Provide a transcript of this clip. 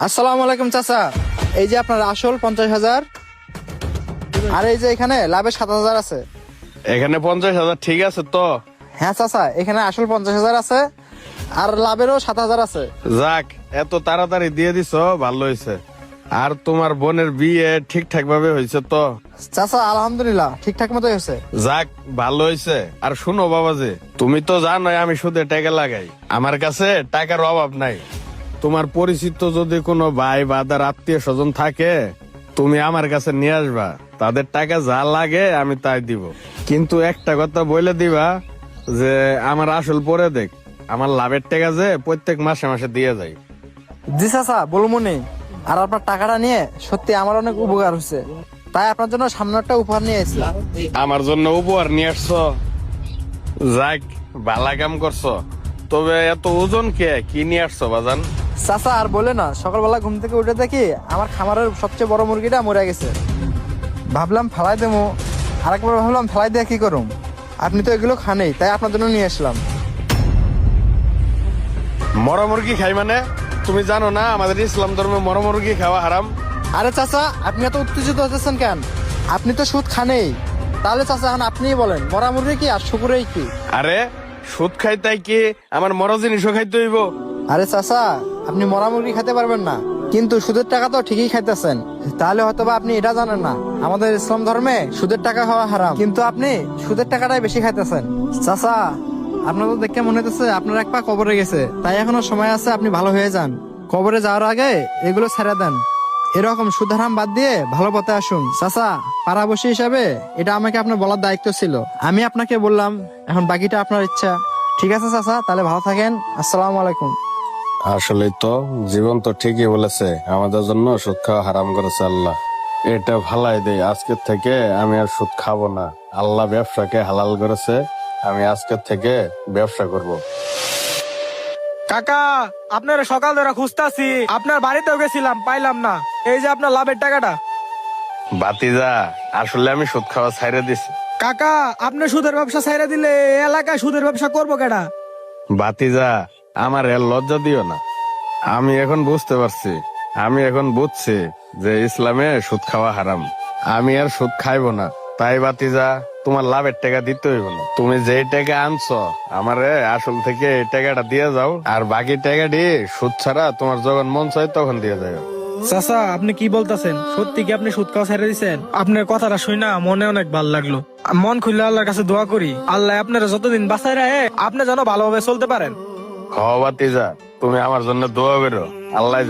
আসসালামু আলাইকুম চাচা, এই যে আপনার আসল 50,000 আর এই যে এখানে লাভের 7,000 আছে। এখানে 50,000 ঠিক আছে তো? হ্যাঁ চাচা, এখানে আসল 50,000 আছে আর লাভেরও 7,000 আছে। যাক, এত তাড়াতাড়ি দিয়ে দিছো, ভালো হয়েছে। আর তোমার বোনের বিয়ে ঠিকঠাক ভাবে হয়েছে তো? চাচা আলহামদুলিল্লাহ ঠিকঠাক মতো হয়েছে। যাক, ভালো হয়েছে। আর শুনো বাবাজি, তুমি তো জানোই আমি সুদে টাকা লাগাই, আমার কাছে টাকার অভাব নাই। তোমার পরিচিত যদি কোনো ভাই বা আত্মীয় স্বজন থাকে, তুমি আমার কাছে নিয়ে আসবা, তাদের টাকা যা লাগে আমি তাই দিব। কিন্তু একটা কথা বলে দিবা যে আমার আসল পরে দেখ, আমার লাভের টাকা যে প্রত্যেক মাসে মাসে দিয়ে যায়। জি চাচা বলমনি, আর আপনার টাকাটা নিয়ে সত্যি আমার অনেক উপকার হয়েছে, তাই আপনার জন্য সামনে একটা উপহার নিয়ে এসেছি। আমার জন্য উপহার নিয়ে আসছো? যাক, ভালা কাম করছো। তবে এত ওজন কে, কি নিয়ে আসছো বাজান? চাচা আর বলে না, সকালবেলা ঘুম থেকে উঠে দেখি আমার খামারের সবচেয়ে বড় মুরগিটা মরে গেছে। ভাবলাম ফেলাই দেবো, আরেকবার ভাবলাম ফেলাই দিয়ে কি করুম, আপনি তো এগুলো খানেই, তাই আপনার জন্য নিয়ে আসলাম। মরা মুরগি খাই মানে? তুমি জানো না আমাদের ইসলাম ধর্মে মরা মুরগি খাওয়া হারাম? আরে চাচা, আপনি এত উত্তেজিত হতেছেন কেন? আপনি তো সুদ খানেই, তাহলে চাচা এখন আপনিই বলেন, মরা মুরগি কি আর শুকুরেই কি? আরে সুদ খাই তাই কি আমার মরা জিনিসও খাইতে হইব? আরে চাচা, আপনি মরা মুরগি খেতে পারবেন না, কিন্তু সুদের টাকা তো ঠিকই খাইতেছেন। তাহলে হয়তোবা আপনি এটা জানেন না, আমাদের ইসলাম ধর্মে সুদের টাকা খাওয়া হারাম, কিন্তু আপনি সুদের টাকাটাই বেশি খাইতেছেন। চাচা, আপনার তো দেখে মনে হচ্ছে আপনার এক পা কবরে গেছে, তাই এখনো সময় আছে, আপনি ভালো হয়ে যান। কবরে যাওয়ার আগে এগুলো ছেড়ে দেন, এরকম সুদ হারাম বাদ দিয়ে ভালো পথে আসুন। চাচা, পাড়াবসী হিসাবে এটা আমাকে আপনার বলার দায়িত্ব ছিল, আমি আপনাকে বললাম, এখন বাকিটা আপনার ইচ্ছা। ঠিক আছে চাচা, তাহলে ভালো থাকেন, আসসালামু আলাইকুম। আসলে তো জীবন তো ঠিকই বলেছে, আমাদের জন্য সুদ খাওয়া হারাম করেছে আল্লাহ। এটা ভালাই দেই, আজকের থেকে আমি আর সুদ খাবো না। আল্লাহ ব্যবসাকে হালাল করেছে, আমি আজকের থেকে ব্যবসা করব। কাকা, আপনার সকাল ধরে খুঁজতাছি, আপনার বাড়িতেও গেছিলাম, পাইলাম না। এই যে আপনার লাভের টাকাটা। বাতিজা, আসলে আমি সুদ খাওয়া ছাইরে দিছি। কাকা, আপনি সুদের ব্যবসা ছাইরা দিলে এই এলাকায় সুদের ব্যবসা করবো কেডা? বাতিজা, আমার এর লজ্জা দিও না। আমি এখন বুঝতে পারছি, আমি এখন বুঝছি যে ইসলামে সুদ খাওয়া হারাম। আমি আর সুদ খাইবো না। তাই বাতিজা, তোমার লাভের টাকা দিতে হইব না। তুমি যেই টাকা আনছো আমারে আসল থেকে এই টাকাটা দিয়ে যাও, আর বাকি টাকাটি সুদ ছাড়া তোমার যখন মন চায় তখন দিয়ে যাও। চাচা, আপনি কি বলতেছেন? সত্যি কি আপনি সুদ খাওয়া ছেড়ে দিছেন? আপনার কথাটা শুনে না মনে অনেক ভালো লাগলো। মন খুলে আল্লাহর কাছে দোয়া করি, আল্লাহ আপনারা যতদিন বাঁচায় রাখে, আপনি যেন ভালোভাবে চলতে পারেন। হ বাতিজা, তুমি আমার জন্য দোয়া করো, আল্লাহ যেন